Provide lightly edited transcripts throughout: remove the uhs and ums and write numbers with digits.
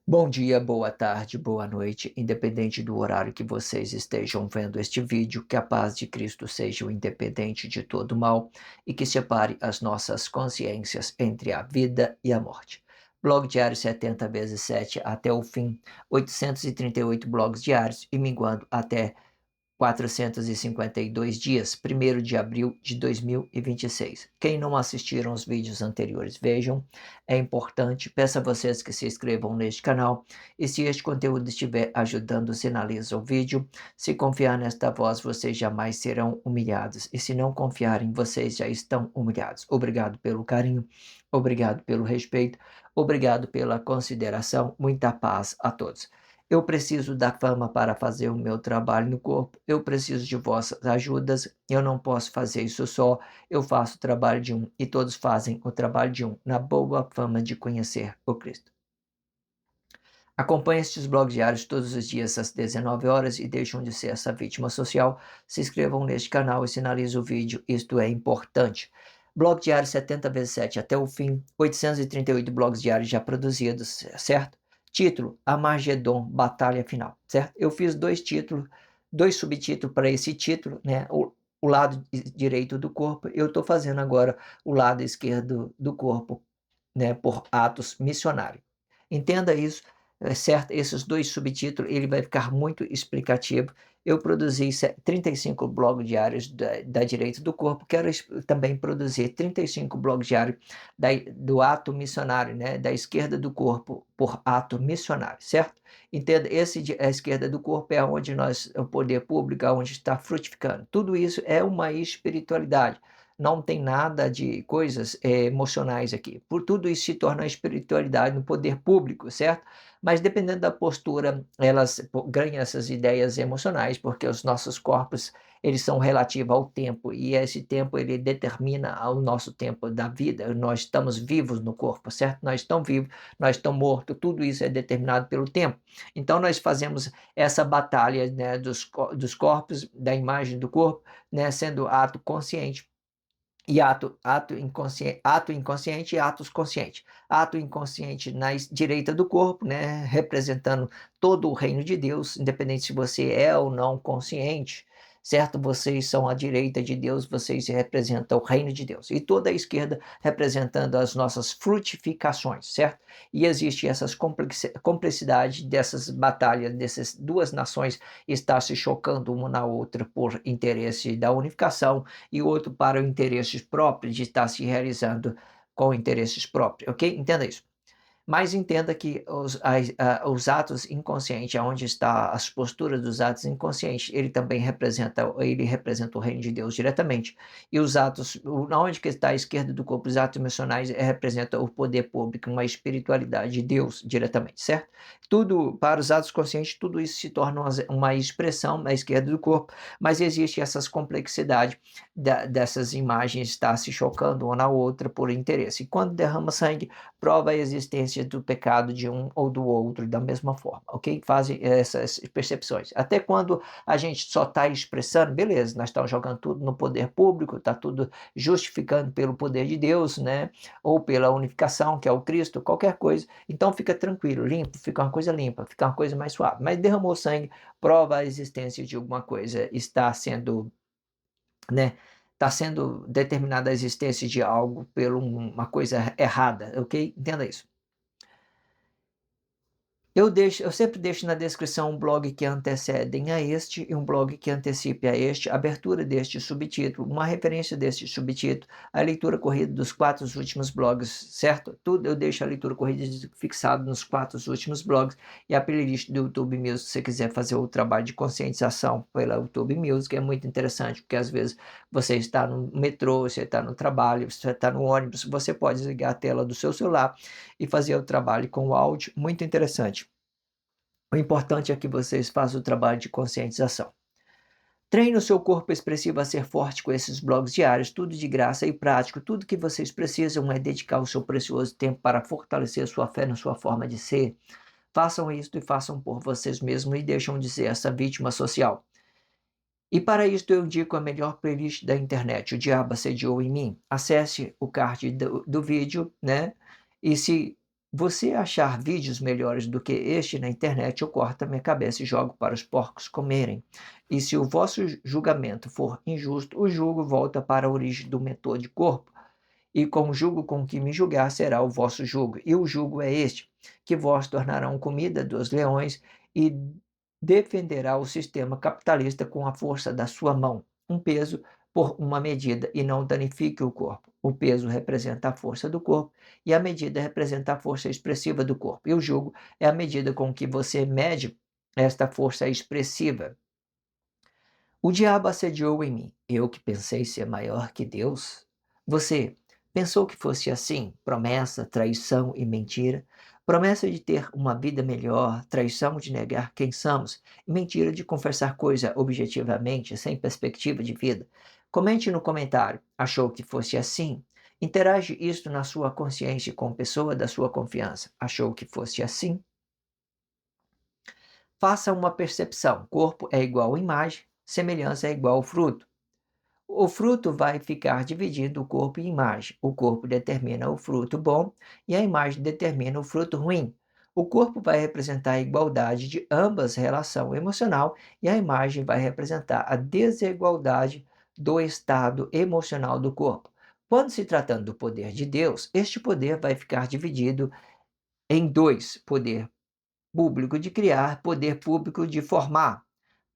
Bom dia, boa tarde, boa noite, independente do horário que vocês estejam vendo este vídeo, que a paz de Cristo seja o independente de todo mal e que separe as nossas consciências entre a vida e a morte. Blog diário 70 vezes 7 até o fim, 838 blogs diários e minguando até 452 dias, 1º de abril de 2026. Quem não assistiram os vídeos anteriores, vejam. É importante, peço a vocês que se inscrevam neste canal e se este conteúdo estiver ajudando, sinaliza o vídeo. Se confiar nesta voz, vocês jamais serão humilhados e se não confiarem, vocês já estão humilhados. Obrigado pelo carinho, obrigado pelo respeito, obrigado pela consideração. Muita paz a todos. Eu preciso da fama para fazer o meu trabalho no corpo. Eu preciso de vossas ajudas. Eu não posso fazer isso só. Eu faço o trabalho de um e todos fazem o trabalho de um, na boa fama de conhecer o Cristo. Acompanhe estes blogs diários todos os dias às 19 horas e deixam de ser essa vítima social. Se inscrevam neste canal e sinalize o vídeo. Isto é importante. Blog diário 70 vezes 7 até o fim. 838 blogs diários já produzidos, certo? Título: Armagedon, Batalha Final, certo? Eu fiz dois títulos, dois subtítulos para esse título, né? O lado direito do corpo. Eu estou fazendo agora o lado esquerdo do corpo, né? Por atos missionários. Entenda isso, certo? Esses dois subtítulos, ele vai ficar muito explicativo. Eu produzi 35 blogs diários da direita do corpo, quero também produzir 35 blogs diários do ato missionário, né? Da esquerda do corpo por ato missionário, certo? Entenda, a esquerda do corpo é onde o poder público, é onde está frutificando. Tudo isso é uma espiritualidade. Não tem nada de coisas emocionais aqui. Por tudo isso se torna a espiritualidade no poder público, certo? Mas dependendo da postura, elas ganham essas ideias emocionais, porque os nossos corpos, eles são relativos ao tempo, e esse tempo, ele determina o nosso tempo da vida. Nós estamos vivos no corpo, certo? Nós estamos vivos, nós estamos mortos, tudo isso é determinado pelo tempo. Então, nós fazemos essa batalha, né, dos corpos, da imagem do corpo, né, sendo ato consciente e ato inconsciente e atos conscientes. Ato inconsciente na direita do corpo, né, representando todo o reino de Deus, independente se você é ou não consciente, certo? Vocês são a direita de Deus, vocês representam o reino de Deus. E toda a esquerda representando as nossas frutificações, certo? E existe essas complexidade dessas batalhas, dessas duas nações estar se chocando uma na outra por interesse da unificação e outro para o interesses próprios, de estar se realizando com interesses próprios, ok? Entenda isso. Mas entenda que os atos inconscientes, onde está as posturas dos atos inconscientes, ele representa o reino de Deus diretamente. E os atos, onde que está a esquerda do corpo, os atos missionais, representa o poder público, uma espiritualidade de Deus diretamente, certo? Tudo, para os atos conscientes, tudo isso se torna uma expressão na esquerda do corpo, mas existe essas complexidades dessas imagens estar se chocando uma na outra por interesse. E quando derrama sangue, prova a existência do pecado de um ou do outro da mesma forma, ok? Fazem essas percepções. Até quando a gente só está expressando, beleza, nós estamos jogando tudo no poder público, está tudo justificando pelo poder de Deus, né? Ou pela unificação, que é o Cristo, qualquer coisa. Então fica tranquilo, limpo, fica uma coisa limpa, fica uma coisa mais suave. Mas derramou sangue, prova a existência de alguma coisa, está sendo, né? Está sendo determinada a existência de algo por uma coisa errada, ok? Entenda isso. Eu sempre deixo na descrição um blog que antecedem a este e um blog que antecipe a este, a abertura deste subtítulo, uma referência deste subtítulo, a leitura corrida dos 4 últimos blogs, certo? Tudo eu deixo a leitura corrida fixado nos 4 últimos blogs e a playlist do YouTube Music, se você quiser fazer o trabalho de conscientização pela YouTube Music, é muito interessante, porque às vezes você está no metrô, você está no trabalho, você está no ônibus, você pode ligar a tela do seu celular e fazer o trabalho com o áudio, muito interessante. O importante é que vocês façam o trabalho de conscientização. Treine o seu corpo expressivo a ser forte com esses blogs diários, tudo de graça e prático. Tudo que vocês precisam é dedicar o seu precioso tempo para fortalecer sua fé na sua forma de ser. Façam isto e façam por vocês mesmos e deixam de ser essa vítima social. E para isto eu indico a melhor playlist da internet, O Diabo Assediou em Mim. Acesse o card do vídeo, né? E se você achar vídeos melhores do que este na internet, eu corto a minha cabeça e jogo para os porcos comerem. E se o vosso julgamento for injusto, o jugo volta para a origem do mentor de corpo. E com o jugo com que me julgar será o vosso jugo. E o jugo é este, que vós tornarão comida dos leões e defenderá o sistema capitalista com a força da sua mão. Um peso por uma medida e não danifique o corpo. O peso representa a força do corpo e a medida representa a força expressiva do corpo. E o jugo é a medida com que você mede esta força expressiva. O diabo assediou em mim, eu que pensei ser maior que Deus. Você pensou que fosse assim? Promessa, traição e mentira. Promessa de ter uma vida melhor, traição de negar quem somos, e mentira de confessar coisa objetivamente, sem perspectiva de vida. Comente no comentário, achou que fosse assim? Interage isto na sua consciência com pessoa da sua confiança. Achou que fosse assim? Faça uma percepção. Corpo é igual imagem, semelhança é igual fruto. O fruto vai ficar dividindo o corpo em imagem. O corpo determina o fruto bom e a imagem determina o fruto ruim. O corpo vai representar a igualdade de ambas relação emocional e a imagem vai representar a desigualdade do estado emocional do corpo. Quando se tratando do poder de Deus, este poder vai ficar dividido em dois: poder público de criar, poder público de formar.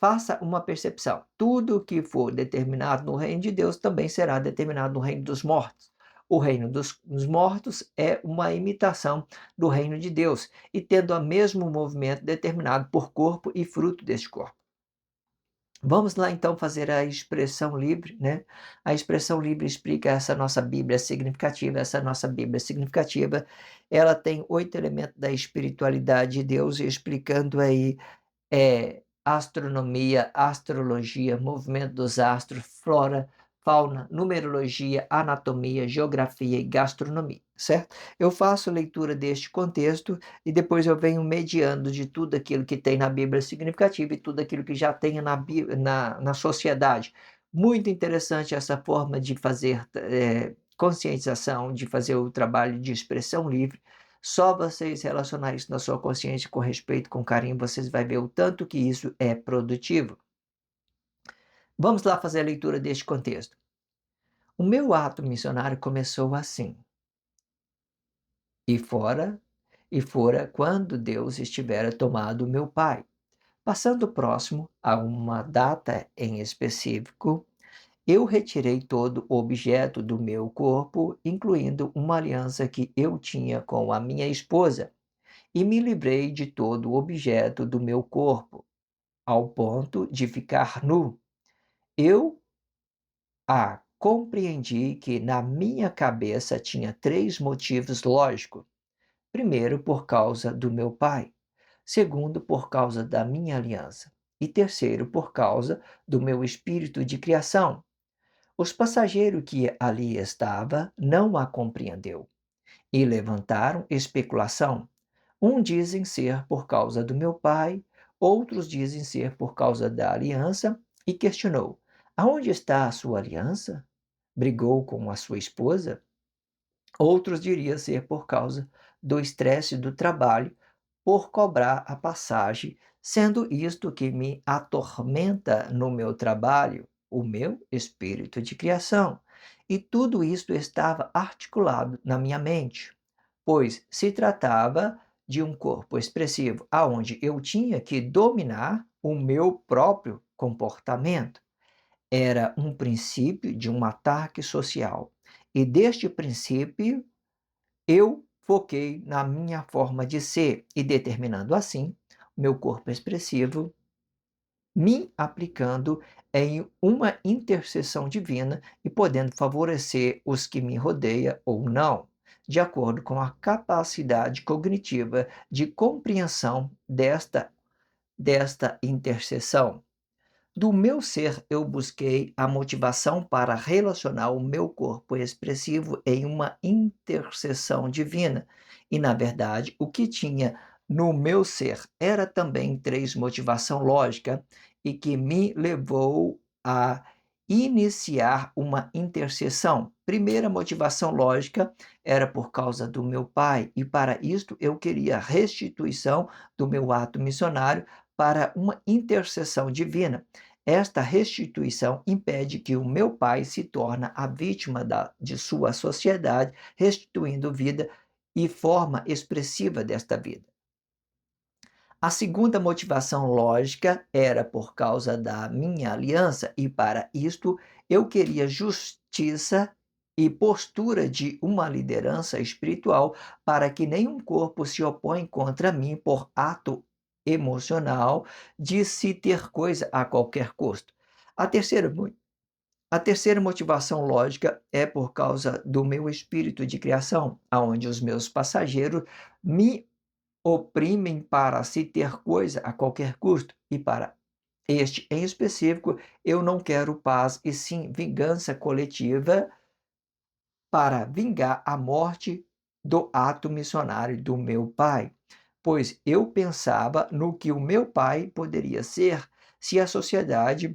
Faça uma percepção. Tudo o que for determinado no reino de Deus também será determinado no reino dos mortos. O reino dos mortos é uma imitação do reino de Deus e tendo o mesmo movimento determinado por corpo e fruto deste corpo. Vamos lá então fazer a expressão livre, né? A expressão livre explica essa nossa Bíblia significativa. Essa nossa Bíblia significativa, ela tem 8 elementos da espiritualidade de Deus, explicando aí astronomia, astrologia, movimento dos astros, flora, fauna, numerologia, anatomia, geografia e gastronomia, certo? Eu faço leitura deste contexto e depois eu venho mediando de tudo aquilo que tem na Bíblia significativa e tudo aquilo que já tem na sociedade. Muito interessante essa forma de fazer conscientização, de fazer o trabalho de expressão livre. Só vocês relacionar isso na sua consciência com respeito, com carinho, vocês vão ver o tanto que isso é produtivo. Vamos lá fazer a leitura deste contexto. O meu ato missionário começou assim. E fora quando Deus estivera tomado meu pai. Passando próximo a uma data em específico, eu retirei todo o objeto do meu corpo, incluindo uma aliança que eu tinha com a minha esposa, e me livrei de todo o objeto do meu corpo, ao ponto de ficar nu. Eu compreendi que na minha cabeça tinha 3 motivos lógicos. Primeiro, por causa do meu pai. Segundo, por causa da minha aliança. E terceiro, por causa do meu espírito de criação. Os passageiros que ali estava não a compreendeu e levantaram especulação. Dizem ser por causa do meu pai, outros dizem ser por causa da aliança, e questionou: aonde está a sua aliança? Brigou com a sua esposa? Outros diriam ser por causa do estresse do trabalho, por cobrar a passagem, sendo isto que me atormenta no meu trabalho, o meu espírito de criação. E tudo isto estava articulado na minha mente, pois se tratava de um corpo expressivo aonde eu tinha que dominar o meu próprio comportamento. Era um princípio de um ataque social. E deste princípio eu foquei na minha forma de ser e determinando assim meu corpo expressivo, me aplicando em uma intercessão divina e podendo favorecer os que me rodeiam ou não, de acordo com a capacidade cognitiva de compreensão desta intercessão. Do meu ser, eu busquei a motivação para relacionar o meu corpo expressivo em uma intercessão divina. E, na verdade, o que tinha no meu ser era também 3 motivação lógica e que me levou a iniciar uma intercessão. Primeira motivação lógica era por causa do meu pai, e para isto eu queria restituição do meu ato missionário para uma intercessão divina. Esta restituição impede que o meu pai se torne a vítima de sua sociedade, restituindo vida e forma expressiva desta vida. A segunda motivação lógica era por causa da minha aliança, e para isto eu queria justiça e postura de uma liderança espiritual para que nenhum corpo se oponha contra mim por ato emocional de se ter coisa a qualquer custo. A terceira, a terceira motivação lógica é por causa do meu espírito de criação, aonde os meus passageiros me oprimem para se ter coisa a qualquer custo, e para este em específico, eu não quero paz e sim vingança coletiva para vingar a morte do ato missionário do meu pai, pois eu pensava no que o meu pai poderia ser se a sociedade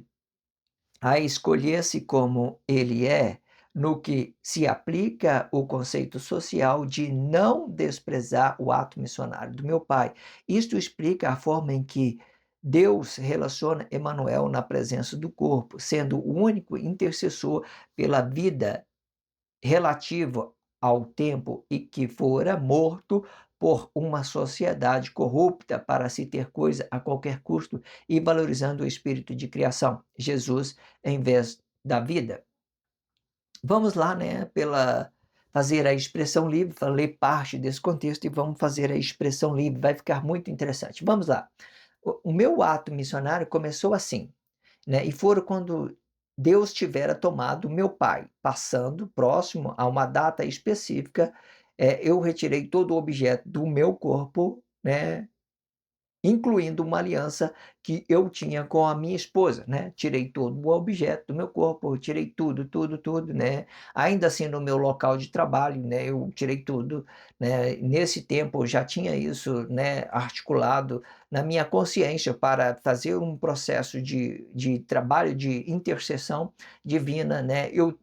a escolhesse como ele é, no que se aplica o conceito social de não desprezar o ato missionário do meu pai. Isto explica a forma em que Deus relaciona Emanuel na presença do corpo, sendo o único intercessor pela vida relativo ao tempo e que fora morto por uma sociedade corrupta para se ter coisa a qualquer custo e valorizando o espírito de criação, Jesus em vez da vida. Vamos lá, né, fazer a expressão livre, ler parte desse contexto e vamos fazer a expressão livre, vai ficar muito interessante. Vamos lá. O meu ato missionário começou assim, né? E foram quando Deus tivera tomado meu pai, passando próximo a uma data específica, eu retirei todo o objeto do meu corpo, né? Incluindo uma aliança que eu tinha com a minha esposa, né? Tirei todo o objeto do meu corpo, tirei tudo, tudo, tudo, né? Ainda assim no meu local de trabalho, né? Eu tirei tudo, né? Nesse tempo eu já tinha isso, né? Articulado na minha consciência para fazer um processo de trabalho de intercessão divina, né? Eu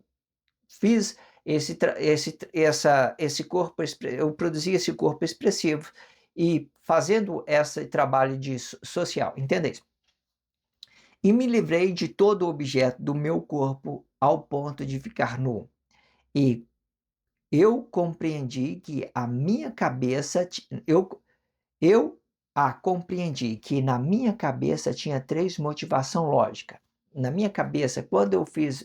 fiz esse corpo, eu produzi esse corpo expressivo e fazendo esse trabalho de social, entendeu? E me livrei de todo objeto do meu corpo ao ponto de ficar nu. E eu compreendi que a minha cabeça, eu compreendi que na minha cabeça tinha três motivações lógicas. Na minha cabeça, quando eu fiz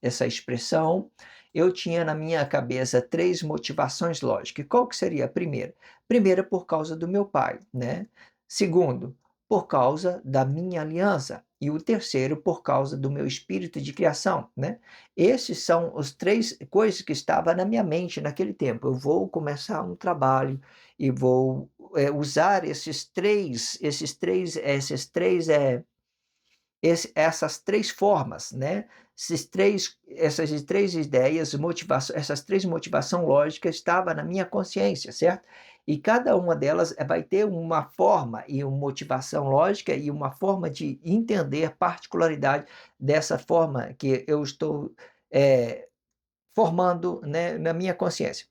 essa expressão, eu tinha na minha cabeça três motivações lógicas. E qual que seria a primeira? Primeira, por causa do meu pai, né? Segundo, por causa da minha aliança. E o terceiro, por causa do meu espírito de criação, né? Esses são os três coisas que estavam na minha mente naquele tempo. Eu vou começar um trabalho e vou usar essas três formas, né? Essas três ideias, essas três motivações lógicas estavam na minha consciência, certo? E cada uma delas vai ter uma forma e uma motivação lógica e uma forma de entender particularidade dessa forma que eu estou formando, né, na minha consciência.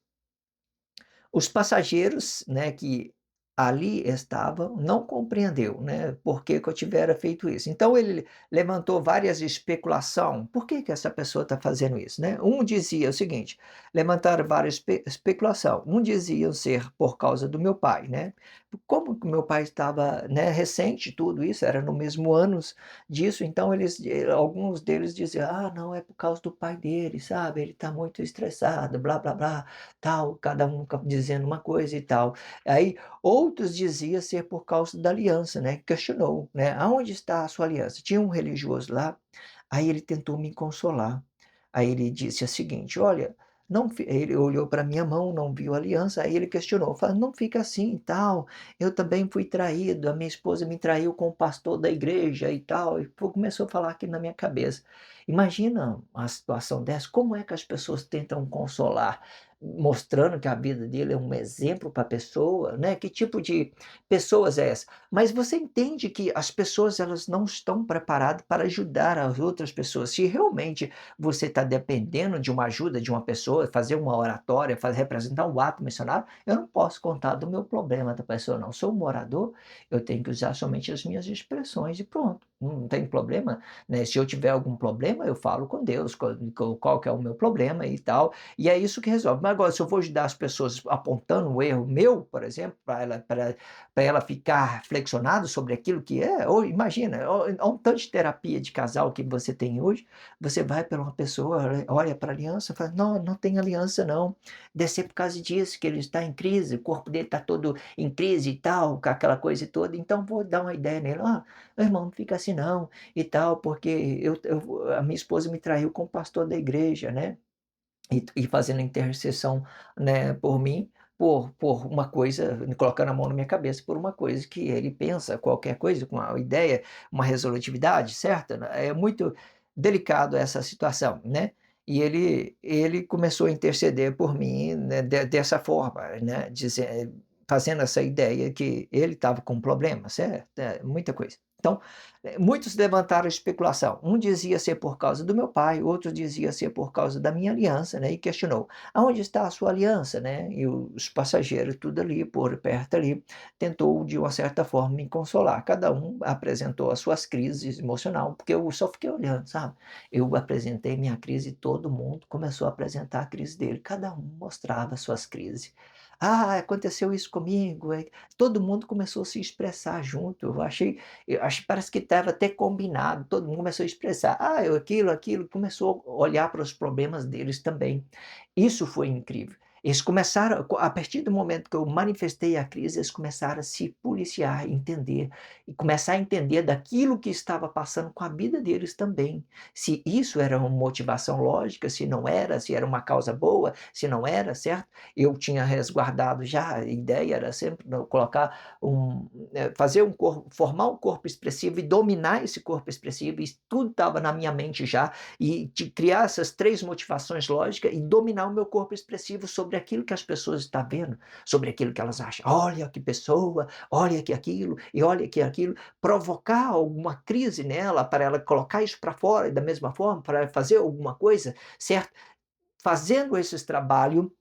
Os passageiros, né, que ali estavam, não compreendeu, né, por que que eu tivera feito isso. Então ele levantou várias especulação, por que que essa pessoa está fazendo isso, né? Um dizia o seguinte, levantaram várias especulação, um dizia ser por causa do meu pai, né? Como que meu pai estava, né, recente tudo isso, era no mesmo anos disso, então alguns deles diziam, ah, não, é por causa do pai dele, sabe? Ele está muito estressado, blá, blá, blá, tal, cada um dizendo uma coisa e tal. Aí outros diziam ser por causa da aliança, né? Questionou, né? Aonde está a sua aliança? Tinha um religioso lá, aí ele tentou me consolar. Aí ele disse o seguinte: olha, não, ele olhou para minha mão, não viu a aliança, aí ele questionou, falou, não fica assim e tal, eu também fui traído, a minha esposa me traiu com o pastor da igreja e tal, e começou a falar aqui na minha cabeça. Imagina uma situação dessa, como é que as pessoas tentam consolar mostrando que a vida dele é um exemplo para a pessoa, né, que tipo de pessoas é essa? Mas você entende que as pessoas elas não estão preparadas para ajudar as outras pessoas. Se realmente você está dependendo de uma ajuda de uma pessoa, fazer uma oratória, representar um ato missionário, eu não posso contar do meu problema da pessoa não. Sou um morador, eu tenho que usar somente as minhas expressões e pronto, não tem problema, né, se eu tiver algum problema eu falo com Deus, qual que é o meu problema e tal, e é isso que resolve. Mas agora se eu vou ajudar as pessoas apontando um erro meu, por exemplo, para ela ficar flexionada sobre aquilo que é, ou imagina, olha um tanto de terapia de casal que você tem hoje, você vai para uma pessoa, olha para a aliança e fala: "Não, não tem aliança não, deve ser por causa disso que ele está em crise, o corpo dele está todo em crise e tal", com aquela coisa toda, então vou dar uma ideia nele: "Ó, irmão, não fica assim não, e tal, porque a minha esposa me traiu com o pastor da igreja, né, e fazendo intercessão, né, por mim, por uma coisa, colocando a mão na minha cabeça por uma coisa que ele pensa, qualquer coisa, com uma ideia, uma resolutividade certa, né, é muito delicado essa situação, né. E ele começou a interceder por mim, né, dessa forma, né, fazendo essa ideia que ele estava com um problema, certo, muita coisa. Então, muitos levantaram especulação. Um dizia ser por causa do meu pai, outro dizia ser por causa da minha aliança, né? E questionou: aonde está a sua aliança, né? E os passageiros, tudo ali, por perto ali, tentou de uma certa forma me consolar. Cada um apresentou as suas crises emocionais, porque eu só fiquei olhando, sabe? Eu apresentei minha crise e todo mundo começou a apresentar a crise dele. Cada um mostrava as suas crises. Ah, aconteceu isso comigo. Todo mundo começou a se expressar junto. Eu acho que parece que estava até combinado, todo mundo começou a expressar, eu aquilo, começou a olhar para os problemas deles também. Isso foi incrível. Eles começaram, a partir do momento que eu manifestei a crise, eles começaram a se policiar, entender, e começar a entender daquilo que estava passando com a vida deles também. Se isso era uma motivação lógica, se não era, se era uma causa boa, se não era, certo? Eu tinha resguardado já, a ideia era sempre colocar fazer formar um corpo expressivo e dominar esse corpo expressivo, isso tudo estava na minha mente já, e de criar essas 3 motivações lógicas e dominar o meu corpo expressivo sobre aquilo que as pessoas estão vendo, sobre aquilo que elas acham. Olha que pessoa, olha que aquilo, e olha que aquilo, provocar alguma crise nela, para ela colocar isso para fora, e da mesma forma, para fazer alguma coisa, certo? Fazendo esses trabalho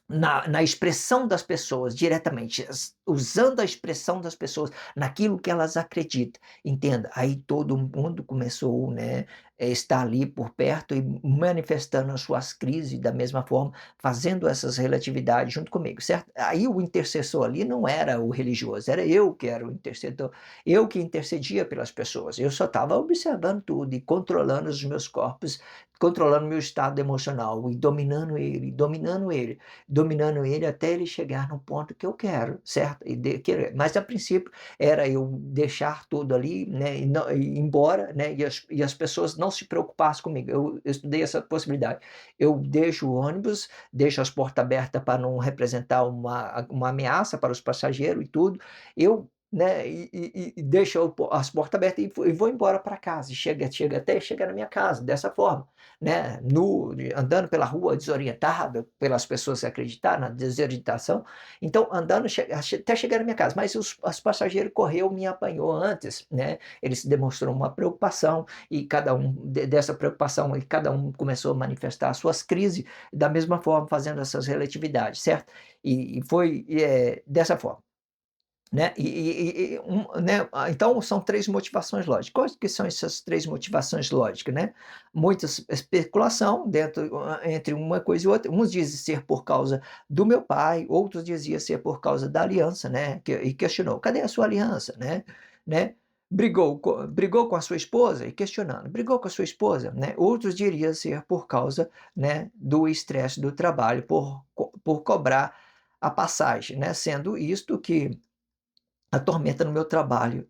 na expressão das pessoas diretamente, usando a expressão das pessoas naquilo que elas acreditam, entenda, aí todo mundo começou, né, estar ali por perto e manifestando as suas crises da mesma forma, fazendo essas relatividades junto comigo, certo? Aí o intercessor ali não era o religioso, era eu que era o intercedor, eu que intercedia pelas pessoas, eu só estava observando tudo e controlando os meus corpos, controlando meu estado emocional e dominando ele até ele chegar no ponto que eu quero, certo? Querer. Mas a princípio era eu deixar tudo ali, né, e ir embora, né, e as pessoas não se preocupassem comigo. Eu estudei essa possibilidade. Eu deixo o ônibus, deixo as portas abertas para não representar uma ameaça para os passageiros e tudo. Eu, né, e deixo as portas abertas e vou embora para casa. E chega até chegar na minha casa dessa forma, né, andando pela rua desorientado, pelas pessoas que acreditaram na desorientação, então andando até chegar na minha casa, mas os passageiros correu, me apanhou antes, né, eles demonstrou uma preocupação e cada um dessa preocupação e cada um começou a manifestar as suas crises da mesma forma, fazendo essas relatividades, certo? E foi dessa forma. Né, né, então são 3 motivações lógicas. Quais que são essas 3 motivações lógicas, né? Muita especulação entre uma coisa e outra. Uns dizem ser por causa do meu pai, outros diziam ser por causa da aliança, né, e questionou: "Cadê a sua aliança?", né? Brigou com a sua esposa e questionando: "Brigou com a sua esposa?", né? Outros diriam ser por causa, né, do estresse do trabalho, por cobrar a passagem, né, sendo isto que atormenta no meu trabalho,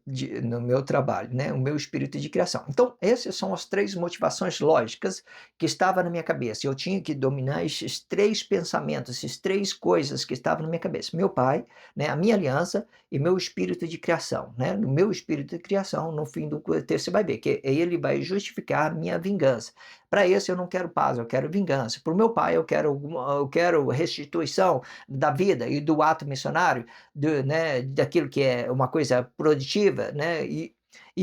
né, o meu espírito de criação. Então, essas são as 3 motivações lógicas que estava na minha cabeça. Eu tinha que dominar esses 3 pensamentos, esses 3 coisas que estavam na minha cabeça. Meu pai, né, a minha aliança e meu espírito de criação, né. No meu espírito de criação, no fim do texto você vai ver que ele vai justificar a minha vingança. Para esse eu não quero paz, eu quero vingança. Para o meu pai eu quero restituição da vida e do ato missionário, né, daquilo que é uma coisa produtiva, né, e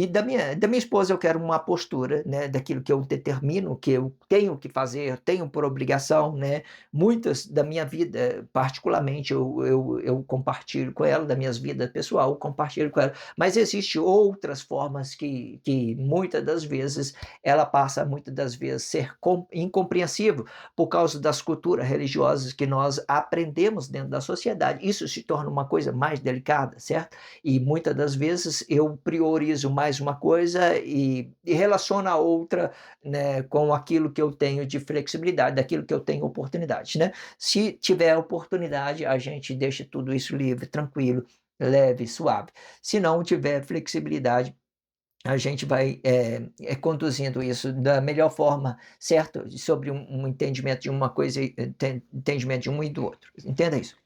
da minha esposa eu quero uma postura, né, daquilo que eu determino que eu tenho que fazer, tenho por obrigação, né. Muitas da minha vida, particularmente, eu compartilho com ela, da minha vida pessoal, eu compartilho com ela, mas existe outras formas que muitas das vezes ela passa muitas das vezes ser incompreensível por causa das culturas religiosas que nós aprendemos dentro da sociedade. Isso se torna uma coisa mais delicada, certo? E muitas das vezes eu priorizo mais uma coisa e relaciono a outra, né, com aquilo que eu tenho de flexibilidade, daquilo que eu tenho oportunidade, né? Se tiver oportunidade, a gente deixa tudo isso livre, tranquilo, leve, suave. Se não tiver flexibilidade, a gente vai conduzindo isso da melhor forma, certo? Sobre um entendimento de uma coisa, entendimento de um e do outro. Entenda isso.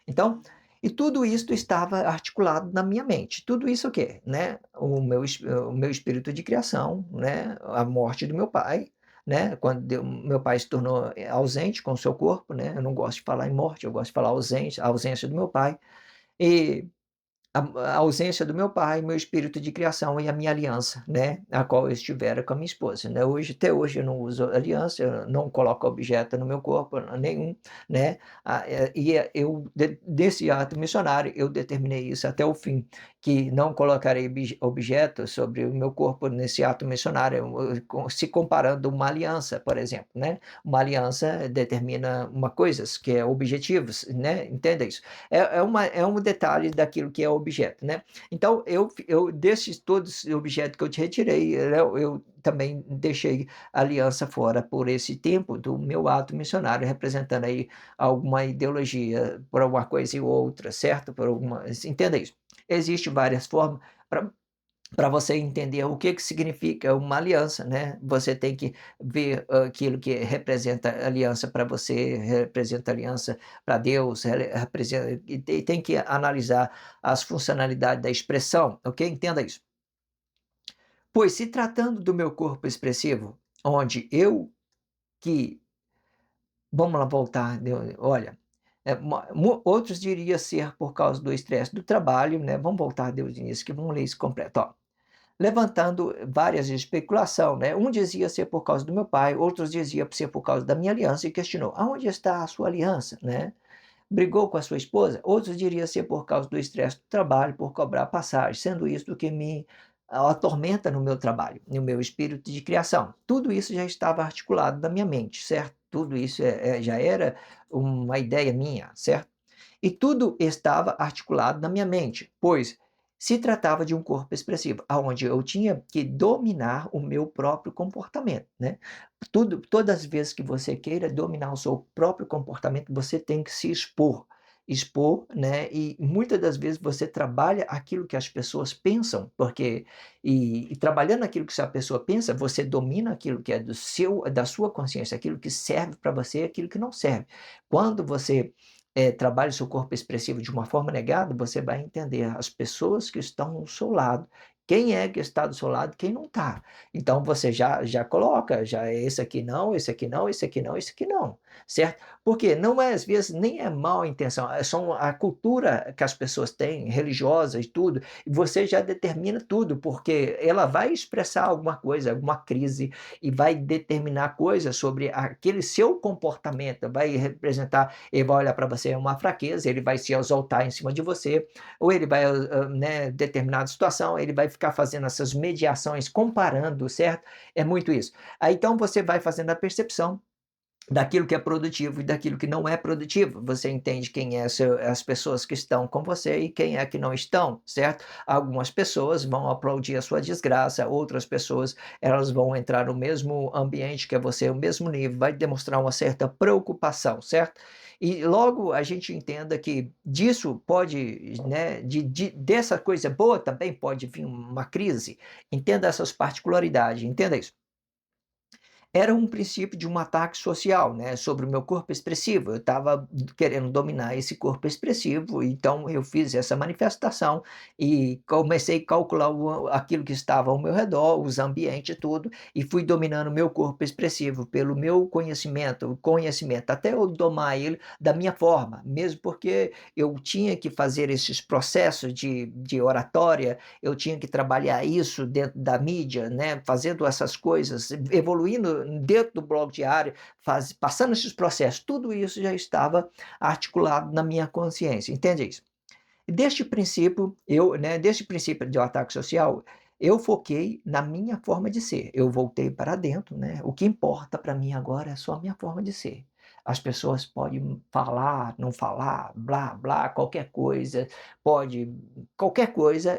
Então, e tudo isso estava articulado na minha mente. Tudo isso o quê? Né? O meu espírito de criação, né? A morte do meu pai, né? Quando meu pai se tornou ausente com o seu corpo, né? Eu não gosto de falar em morte, eu gosto de falar ausente, a ausência do meu pai. E a ausência do meu pai, meu espírito de criação e a minha aliança, né, a qual eu estivera com a minha esposa, né. Até hoje eu não uso aliança, eu não coloco objeto no meu corpo nenhum, né, desse ato missionário, eu determinei isso até o fim, que não colocarei objetos sobre o meu corpo nesse ato missionário, se comparando uma aliança, por exemplo, né. Uma aliança determina uma coisas, que é objetivos, né, entenda isso. É um detalhe daquilo que é objeto, né. Então eu desses todos os objetos que eu te retirei, eu também deixei a aliança fora por esse tempo do meu ato missionário, representando aí alguma ideologia por alguma coisa e outra, certo? Por alguma entenda isso. Existe várias formas para você entender o que que significa uma aliança, né, você tem que ver aquilo que representa aliança para você, representa aliança para Deus, representa e tem que analisar as funcionalidades da expressão, ok? Entenda isso. Pois se tratando do meu corpo expressivo, onde eu que vamos lá voltar, olha, outros diriam ser por causa do estresse do trabalho, né, vamos voltar Deus nisso que vamos ler isso completo, ó. Levantando várias especulação, né. Um dizia ser por causa do meu pai, outros dizia ser por causa da minha aliança e questionou: "Aonde está a sua aliança?", né. Brigou com a sua esposa? Outros diriam ser por causa do estresse do trabalho, por cobrar passagem, sendo isso o que me atormenta no meu trabalho, no meu espírito de criação. Tudo isso já estava articulado na minha mente, certo? Tudo isso já era uma ideia minha, certo? E tudo estava articulado na minha mente, pois se tratava de um corpo expressivo, aonde eu tinha que dominar o meu próprio comportamento, né. Todas as vezes que você queira dominar o seu próprio comportamento, você tem que se expor. Expor, né, e muitas das vezes você trabalha aquilo que as pessoas pensam, porque trabalhando aquilo que a pessoa pensa, você domina aquilo que é da sua consciência, aquilo que serve para você e aquilo que não serve. Quando você trabalha o seu corpo expressivo de uma forma negada, você vai entender as pessoas que estão ao seu lado, quem é que está do seu lado, quem não está. Então você já coloca, já é esse aqui não, esse aqui não, esse aqui não, esse aqui não, certo? Porque não é às vezes nem é mal a intenção, são a cultura que as pessoas têm, religiosa e tudo, e você já determina tudo, porque ela vai expressar alguma coisa, alguma crise, e vai determinar coisas sobre aquele seu comportamento, vai representar, ele vai olhar para você uma fraqueza, ele vai se exaltar em cima de você, ou ele vai, né, determinada situação, ele vai ficar fazendo essas mediações, comparando, certo? É muito isso. Aí então você vai fazendo a percepção daquilo que é produtivo e daquilo que não é produtivo. Você entende quem é as pessoas que estão com você e quem é que não estão, certo? Algumas pessoas vão aplaudir a sua desgraça, outras pessoas elas vão entrar no mesmo ambiente que é você, o mesmo nível, vai demonstrar uma certa preocupação, certo? E logo a gente entenda que disso pode, né, dessa coisa boa também pode vir uma crise. Entenda essas particularidades, entenda isso. Era um princípio de um ataque social, né, sobre o meu corpo expressivo. Eu estava querendo dominar esse corpo expressivo, então eu fiz essa manifestação e comecei a calcular aquilo que estava ao meu redor, os ambientes e tudo, e fui dominando o meu corpo expressivo pelo meu conhecimento, o conhecimento, até eu domar ele da minha forma, mesmo porque eu tinha que fazer esses processos de oratória, eu tinha que trabalhar isso dentro da mídia, né, fazendo essas coisas, evoluindo dentro do blog diário, passando esses processos, tudo isso já estava articulado na minha consciência, entende isso? E deste princípio de ataque social, eu foquei na minha forma de ser. Eu voltei para dentro, né? O que importa para mim agora é só a minha forma de ser. As pessoas podem falar, não falar, blá, blá, qualquer coisa,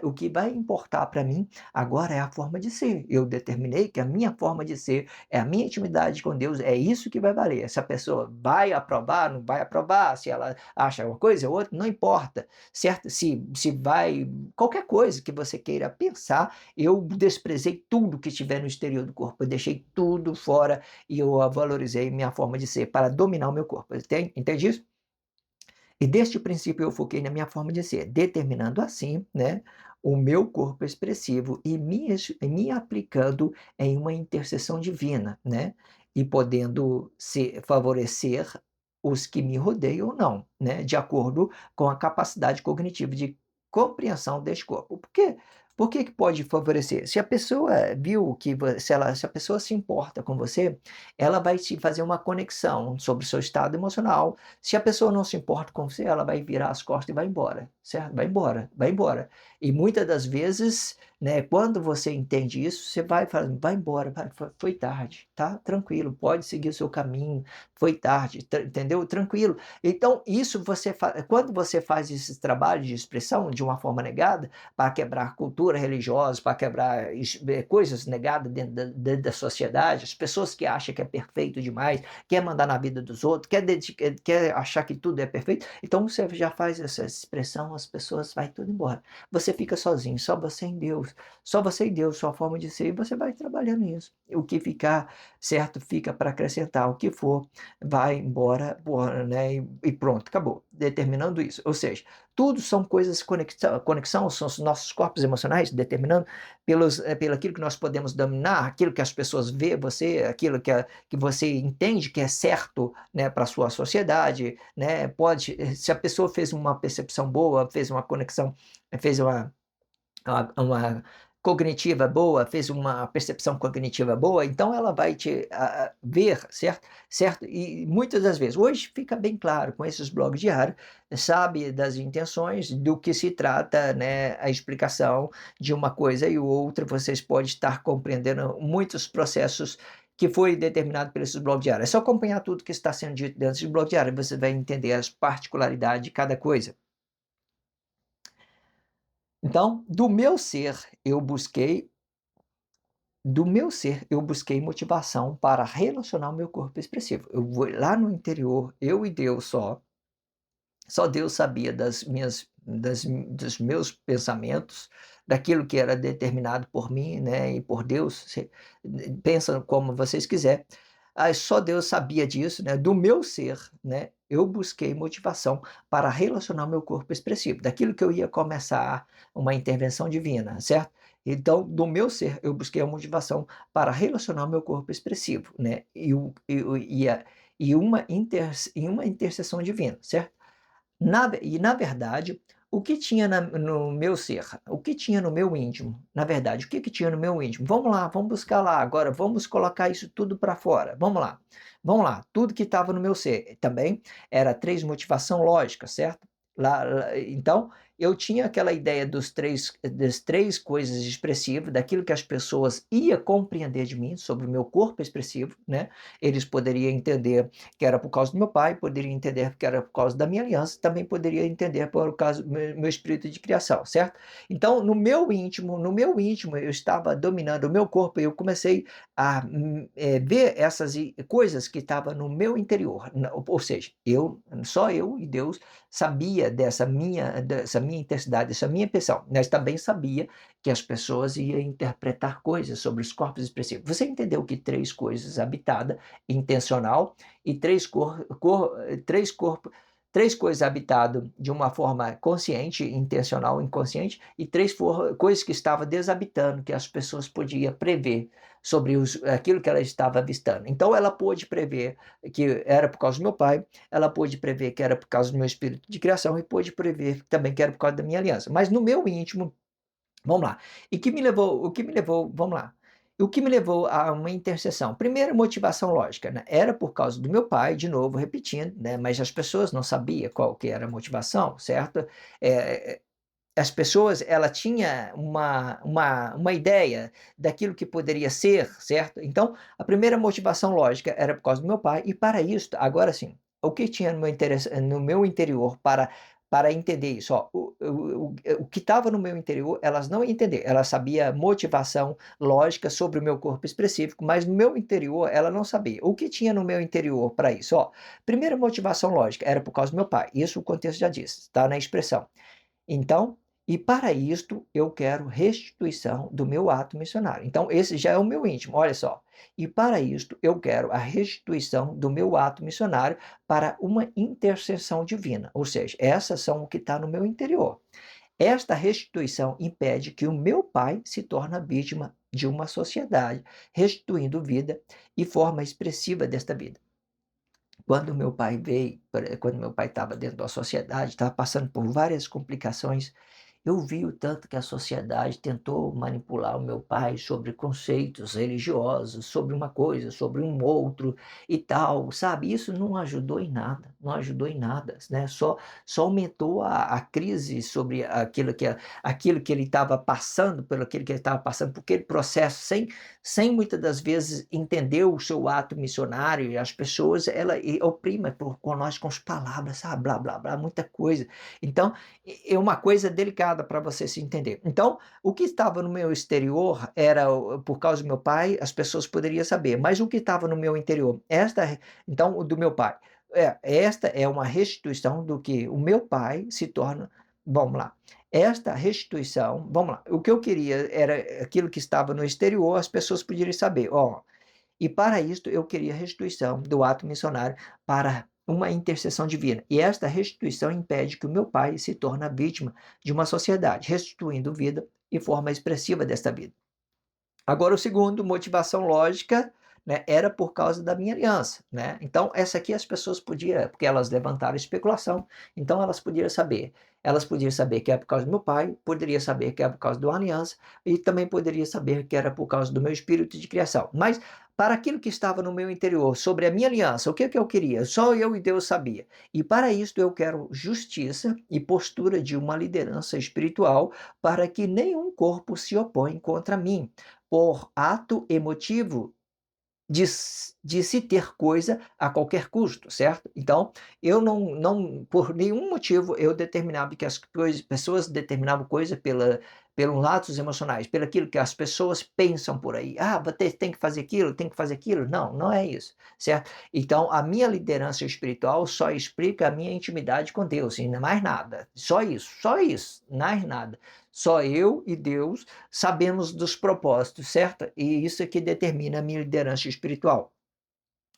o que vai importar para mim agora é a forma de ser. Eu determinei que a minha forma de ser é a minha intimidade com Deus, é isso que vai valer. Se a pessoa vai aprovar, não vai aprovar, se ela acha uma coisa ou outra, não importa, certo? Se vai, qualquer coisa que você queira pensar, eu desprezei tudo que estiver no exterior do corpo, eu deixei tudo fora e eu valorizei minha forma de ser para dominar o meu corpo. Entende isso? E deste princípio eu foquei na minha forma de ser, determinando assim, né, o meu corpo expressivo e me aplicando em uma intercessão divina, né, e podendo favorecer os que me rodeiam ou não, né, de acordo com a capacidade cognitiva de compreensão deste corpo. Por que que pode favorecer? Se a pessoa viu que se a pessoa se importa com você, ela vai te fazer uma conexão sobre o seu estado emocional. Se a pessoa não se importa com você, ela vai virar as costas e vai embora, certo? Vai embora, vai embora. E muitas das vezes, né, quando você entende isso, você vai falando, vai embora, foi tarde, tá? Tranquilo, pode seguir o seu caminho, foi tarde, entendeu? Tranquilo. Então, isso quando você faz esses trabalhos de expressão de uma forma negada, para quebrar cultura religiosa, para quebrar coisas negadas dentro da sociedade, as pessoas que acham que é perfeito demais, quer mandar na vida dos outros, quer achar que tudo é perfeito, então você já faz essa expressão, as pessoas vai tudo embora. Você fica sozinho, só você em Deus, só você em Deus, sua forma de ser, e você vai trabalhando isso. O que ficar certo fica para acrescentar, o que for vai embora, né? E pronto, acabou. Determinando isso. Ou seja, tudo são coisas conexão, são os nossos corpos emocionais determinando pelo aquilo que nós podemos dominar, aquilo que as pessoas vê você, aquilo que você entende que é certo, né, para a sua sociedade, né? Se a pessoa fez uma percepção boa, fez uma conexão, fez uma cognitiva boa, fez uma percepção cognitiva boa, então ela vai te ver, certo? Certo? E muitas das vezes, hoje fica bem claro com esses blogs diários, sabe das intenções, do que se trata, né, a explicação de uma coisa e outra, vocês podem estar compreendendo muitos processos que foi determinado por esses blogs diários. É só acompanhar tudo que está sendo dito dentro de blog diário, você vai entender as particularidades de cada coisa. Então, eu busquei motivação para relacionar o meu corpo expressivo. Eu vou lá no interior, eu e Deus só Deus sabia dos meus pensamentos, daquilo que era determinado por mim, né, e por Deus, pensa como vocês quiser. Só Deus sabia disso, né, do meu ser, né, eu busquei motivação para relacionar o meu corpo expressivo, daquilo que eu ia começar uma intervenção divina, certo? Então, do meu ser, eu busquei a motivação para relacionar o meu corpo expressivo, né, e uma intercessão divina, certo? Na verdade, o que tinha no meu ser? O que tinha no meu íntimo? Na verdade, o que que tinha no meu íntimo? Vamos lá, vamos buscar lá, agora vamos colocar isso tudo para fora. Vamos lá, tudo que estava no meu ser. Também era 3 motivação lógica, certo? Então, eu tinha aquela ideia das três coisas expressivas, daquilo que as pessoas iam compreender de mim, sobre o meu corpo expressivo, né? Eles poderiam entender que era por causa do meu pai, poderia entender que era por causa da minha aliança, também poderia entender por causa do meu espírito de criação, certo? Então, no meu íntimo, eu estava dominando o meu corpo e eu comecei a ver essas coisas que estavam no meu interior, ou seja, só eu e Deus sabia dessa minha minha intensidade, essa minha impressão. Mas também sabia que as pessoas iam interpretar coisas sobre os corpos expressivos. Você entendeu que 3 coisas: habitada, intencional, e 3 coisas habitado de uma forma consciente, intencional, inconsciente, e 3 coisas que estava desabitando, que as pessoas podiam prever sobre aquilo que ela estava avistando. Então ela pôde prever que era por causa do meu pai, ela pôde prever que era por causa do meu espírito de criação e pôde prever também que era por causa da minha aliança. Mas no meu íntimo, vamos lá. O que me levou, vamos lá. O que me levou a uma intercessão? Primeiro, motivação lógica, né? Era por causa do meu pai, de novo, repetindo, né? Mas as pessoas não sabiam qual que era a motivação, certo? É, as pessoas, ela tinha uma ideia daquilo que poderia ser, certo? Então, a primeira motivação lógica era por causa do meu pai, e para isso, agora sim, o que tinha no meu interior para entender isso? Ó, o que estava no meu interior, elas não iam entender. Ela sabia motivação lógica sobre o meu corpo específico, mas no meu interior ela não sabia. O que tinha no meu interior para isso? Ó, primeira motivação lógica era por causa do meu pai. Isso o contexto já diz, está na expressão. Então, e para isto eu quero restituição do meu ato missionário. Então, esse já é o meu íntimo, olha só. E para isto eu quero a restituição do meu ato missionário para uma intercessão divina. Ou seja, essas são o que está no meu interior. Esta restituição impede que o meu pai se torne vítima de uma sociedade, restituindo vida e forma expressiva desta vida. Quando meu pai veio, quando meu pai estava dentro da sociedade, estava passando por várias complicações, eu vi o tanto que a sociedade tentou manipular o meu pai sobre conceitos religiosos, sobre uma coisa, sobre um outro e tal, sabe? Isso não ajudou em nada, não ajudou em nada, né? Só aumentou a crise sobre aquilo que ele estava passando, pelo aquilo que ele estava passando, por aquele processo, sem muitas das vezes entender o seu ato missionário, e as pessoas, ela oprime com nós com as palavras, sabe? Blá, blá, blá, muita coisa. Então, é uma coisa delicada para você se entender. Então, o que estava no meu exterior era por causa do meu pai, as pessoas poderiam saber, mas o que estava no meu interior, então, o do meu pai, esta é uma restituição do que o meu pai se torna, vamos lá, esta restituição, vamos lá, o que eu queria era aquilo que estava no exterior, as pessoas poderiam saber, ó, e para isto eu queria restituição do ato missionário para uma intercessão divina. E esta restituição impede que o meu pai se torne vítima de uma sociedade, restituindo vida e forma expressiva desta vida. Agora, o segundo, motivação lógica, né, era por causa da minha aliança, né? Então, essa aqui as pessoas podiam, porque elas levantaram especulação, então elas podiam saber. Elas podiam saber que é por causa do meu pai, poderia saber que é por causa da aliança, e também poderia saber que era por causa do meu espírito de criação. Mas, para aquilo que estava no meu interior, sobre a minha aliança, o que que eu queria? Só eu e Deus sabia. E para isso eu quero justiça e postura de uma liderança espiritual para que nenhum corpo se oponha contra mim por ato emotivo de se ter coisa a qualquer custo, certo? Então, eu por nenhum motivo, eu determinava que as pessoas determinavam coisa pelos atos emocionais, pelo aquilo que as pessoas pensam por aí. Ah, você tem que fazer aquilo, tem que fazer aquilo. Não, não é isso, certo? Então, a minha liderança espiritual só explica a minha intimidade com Deus, e mais nada. Só isso, mais nada. Só eu e Deus sabemos dos propósitos, certo? E isso é que determina a minha liderança espiritual.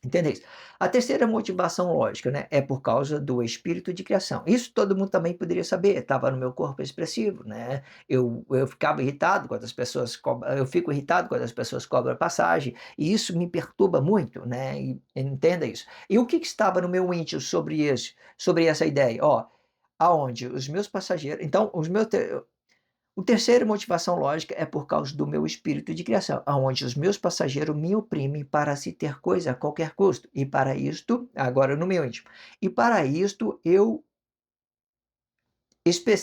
Entendeu? A terceira motivação lógica, né, é por causa do espírito de criação. Isso todo mundo também poderia saber, estava no meu corpo expressivo, né? Eu ficava irritado quando as pessoas eu fico irritado quando as pessoas cobram passagem, e isso me perturba muito, né? E entenda isso. E o que estava no meu íntimo sobre essa ideia? Ó, aonde os meus passageiros, então o terceiro motivação lógica é por causa do meu espírito de criação, aonde os meus passageiros me oprimem para se ter coisa a qualquer custo. E para isto, agora no meu íntimo, e para isto espe,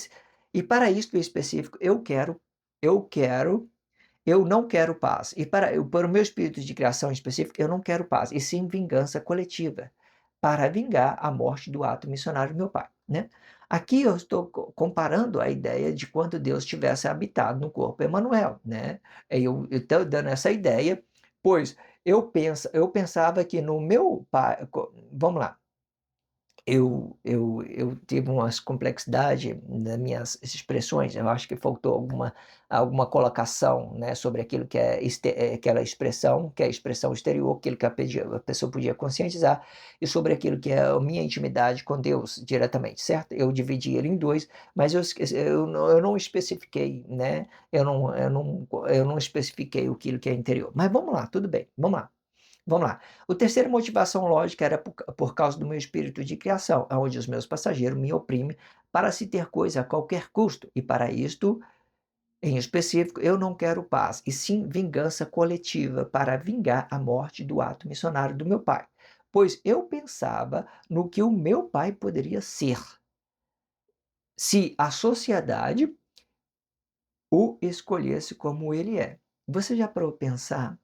e para isto em específico, eu quero, eu não quero paz. E para o meu espírito de criação em específico, eu não quero paz, e sim vingança coletiva, para vingar a morte do ato missionário do meu pai, né? Aqui eu estou comparando a ideia de quando Deus tivesse habitado no corpo Emanuel, né? Eu estou dando essa ideia, pois eu pensava que no meu pai, vamos lá, eu tive umas complexidade nas minhas expressões, eu acho que faltou alguma colocação, né, sobre aquilo que é aquela expressão, que é a expressão exterior, aquilo que a pessoa podia conscientizar, e sobre aquilo que é a minha intimidade com Deus diretamente, certo? Eu dividi ele em 2, mas eu não especifiquei, né, eu não especifiquei aquilo que é interior. Mas vamos lá, tudo bem, vamos lá. Vamos lá. O terceira motivação lógica era por causa do meu espírito de criação, aonde os meus passageiros me oprimem para se ter coisa a qualquer custo, e para isto, em específico, eu não quero paz, e sim vingança coletiva para vingar a morte do ato missionário do meu pai. Pois eu pensava no que o meu pai poderia ser, se a sociedade o escolhesse como ele é. Você já parou para pensar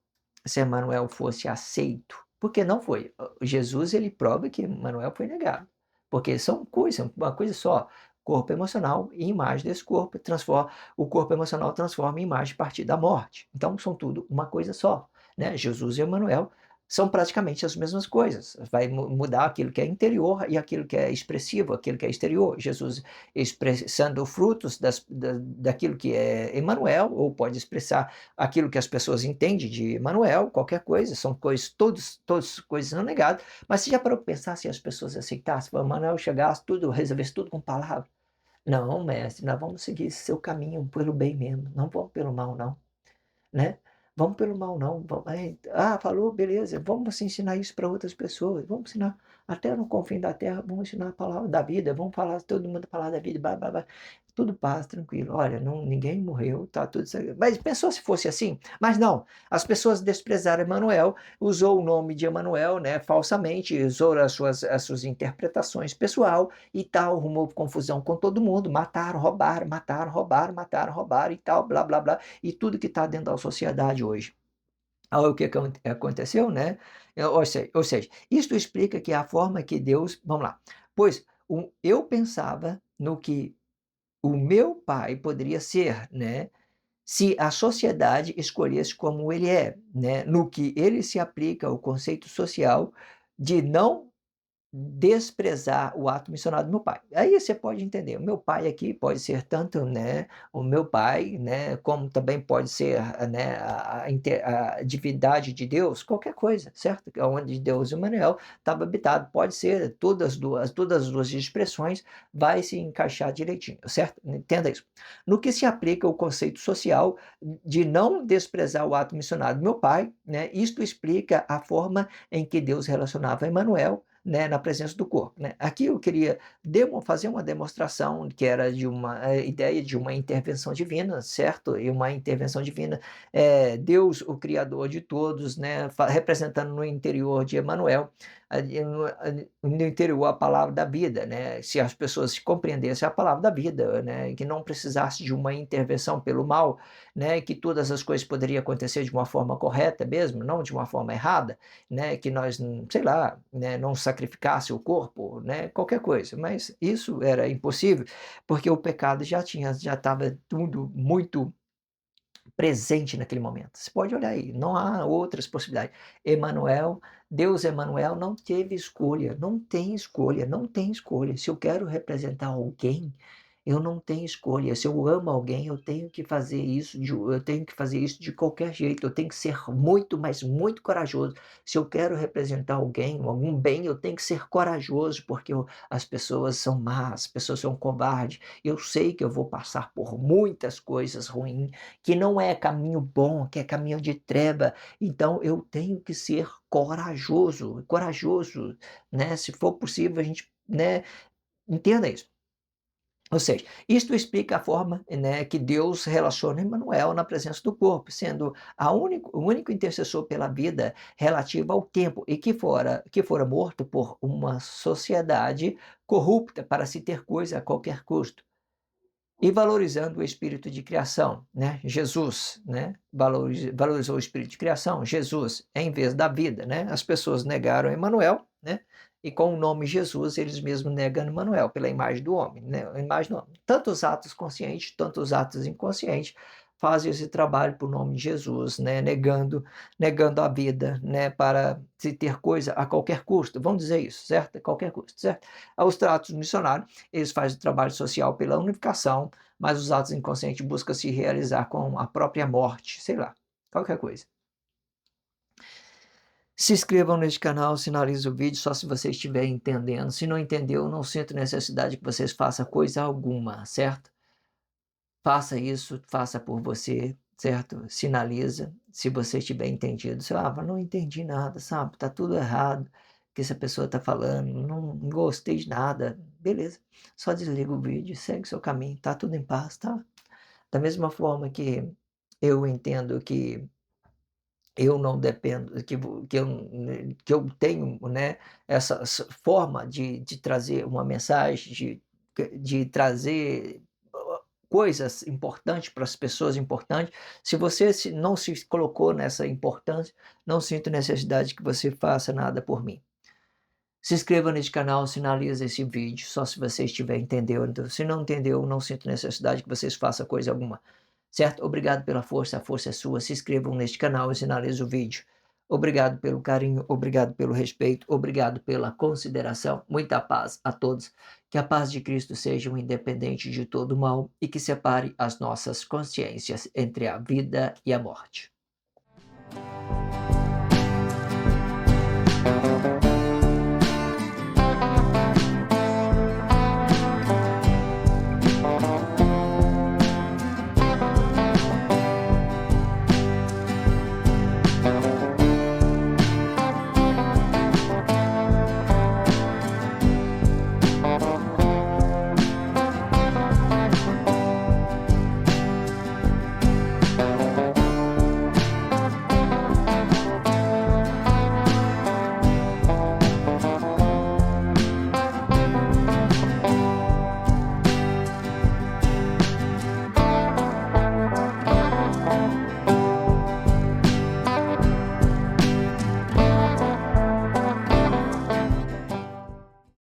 se Emanuel fosse aceito? Porque não foi. Jesus, ele prova que Emanuel foi negado, porque são coisas, uma coisa só, corpo emocional e imagem desse corpo transforma, o corpo emocional transforma em imagem a partir da morte. Então são tudo uma coisa só, né? Jesus e Emanuel são praticamente as mesmas coisas. Vai mudar aquilo que é interior e aquilo que é expressivo, aquilo que é exterior. Jesus expressando frutos daquilo que é Emanuel, ou pode expressar aquilo que as pessoas entendem de Emanuel, qualquer coisa, são coisas, todas coisas não negadas, mas você já parou para pensar se as pessoas aceitassem, se Emanuel chegasse, tudo, resolvesse tudo com palavra? Não, mestre, nós vamos seguir esse seu caminho pelo bem mesmo, não vamos pelo mal não, né? Vamos pelo mal não, falou, beleza, vamos ensinar isso para outras pessoas, vamos ensinar até no confim da terra, vamos ensinar a palavra da vida, vamos falar todo mundo a palavra da vida, blá, blá, blá. Tudo paz, tranquilo. Olha, não, ninguém morreu, tá tudo certo. Mas pensou se fosse assim? Mas não, as pessoas desprezaram Emanuel, usou o nome de Emanuel, né, falsamente, usou as suas interpretações pessoal e tal, arrumou confusão com todo mundo, mataram, roubaram, mataram, roubaram, mataram, roubaram e tal, blá, blá, blá, e tudo que está dentro da sociedade hoje. Aí o que aconteceu, né? Ou seja, isto explica que a forma que Deus, vamos lá, pois eu pensava no que o meu pai poderia ser, né? Se a sociedade escolhesse como ele é, né? No que ele se aplica o conceito social de não desprezar o ato missionário do meu pai. Aí você pode entender, o meu pai aqui pode ser tanto, né, o meu pai, né, como também pode ser, né, a divindade de Deus, qualquer coisa, certo? Onde Deus Emmanuel estava habitado, pode ser todas as duas expressões, vai se encaixar direitinho, certo? Entenda isso. No que se aplica o conceito social de não desprezar o ato missionário do meu pai, né, isto explica a forma em que Deus relacionava Emmanuel, né, na presença do corpo, né. Aqui eu queria fazer uma demonstração que era de uma ideia de uma intervenção divina, certo? E uma intervenção divina, Deus, o criador de todos, né, representando no interior de Emanuel, no interior a palavra da vida, né, se as pessoas compreendessem a palavra da vida, né, que não precisasse de uma intervenção pelo mal, né, que todas as coisas poderiam acontecer de uma forma correta mesmo, não de uma forma errada, né, que nós, sei lá, né, não sacrificasse o corpo, né, qualquer coisa, mas isso era impossível, porque o pecado já estava tudo muito presente naquele momento. Você pode olhar aí, não há outras possibilidades. Emanuel, Deus Emanuel não teve escolha, não tem escolha, não tem escolha. Se eu quero representar alguém, eu não tenho escolha. Se eu amo alguém, eu tenho que fazer isso de qualquer jeito. Eu tenho que ser muito, mas muito corajoso. Se eu quero representar alguém, algum bem, eu tenho que ser corajoso, porque as pessoas são más, as pessoas são covardes. Eu sei que eu vou passar por muitas coisas ruins, que não é caminho bom, que é caminho de treva. Então eu tenho que ser corajoso, corajoso, né? Se for possível, a gente, né? Entenda isso. Ou seja, isto explica a forma, né, que Deus relaciona Emmanuel na presença do corpo, sendo o único intercessor pela vida relativa ao tempo e que fora morto por uma sociedade corrupta para se ter coisa a qualquer custo. E valorizando o espírito de criação, né? Jesus, né? Valorizou o espírito de criação, Jesus, em vez da vida, né? As pessoas negaram Emmanuel, né? E com o nome Jesus, eles mesmos negam Emmanuel, pela imagem do homem, né? A imagem do homem. Tanto os atos conscientes, tanto os atos inconscientes, fazem esse trabalho por nome de Jesus, né, negando a vida, né, para se ter coisa a qualquer custo, vamos dizer isso, certo? A qualquer custo, certo? Os atos missionários, eles fazem o trabalho social pela unificação, mas os atos inconscientes buscam se realizar com a própria morte, sei lá, qualquer coisa. Se inscrevam neste canal, sinalize o vídeo só se você estiver entendendo. Se não entendeu, não sinto necessidade que vocês façam coisa alguma, certo? Faça isso, faça por você, certo? Sinaliza, se você tiver entendido. Você, mas não entendi nada, sabe? Tá tudo errado o que essa pessoa tá falando, não gostei de nada. Beleza, só desliga o vídeo, segue seu caminho, tá tudo em paz, tá? Da mesma forma que eu entendo que eu não dependo, que eu tenho, né, essa forma de trazer uma mensagem, de trazer coisas importantes para as pessoas importantes. Se você não se colocou nessa importância, não sinto necessidade que você faça nada por mim. Se inscreva neste canal, sinalize esse vídeo, só se você estiver entendendo. Se não entendeu, não sinto necessidade que vocês façam coisa alguma. Certo? Obrigado pela força, a força é sua. Se inscrevam neste canal e sinalize o vídeo. Obrigado pelo carinho, obrigado pelo respeito, obrigado pela consideração. Muita paz a todos. Que a paz de Cristo seja um independente de todo mal e que separe as nossas consciências entre a vida e a morte.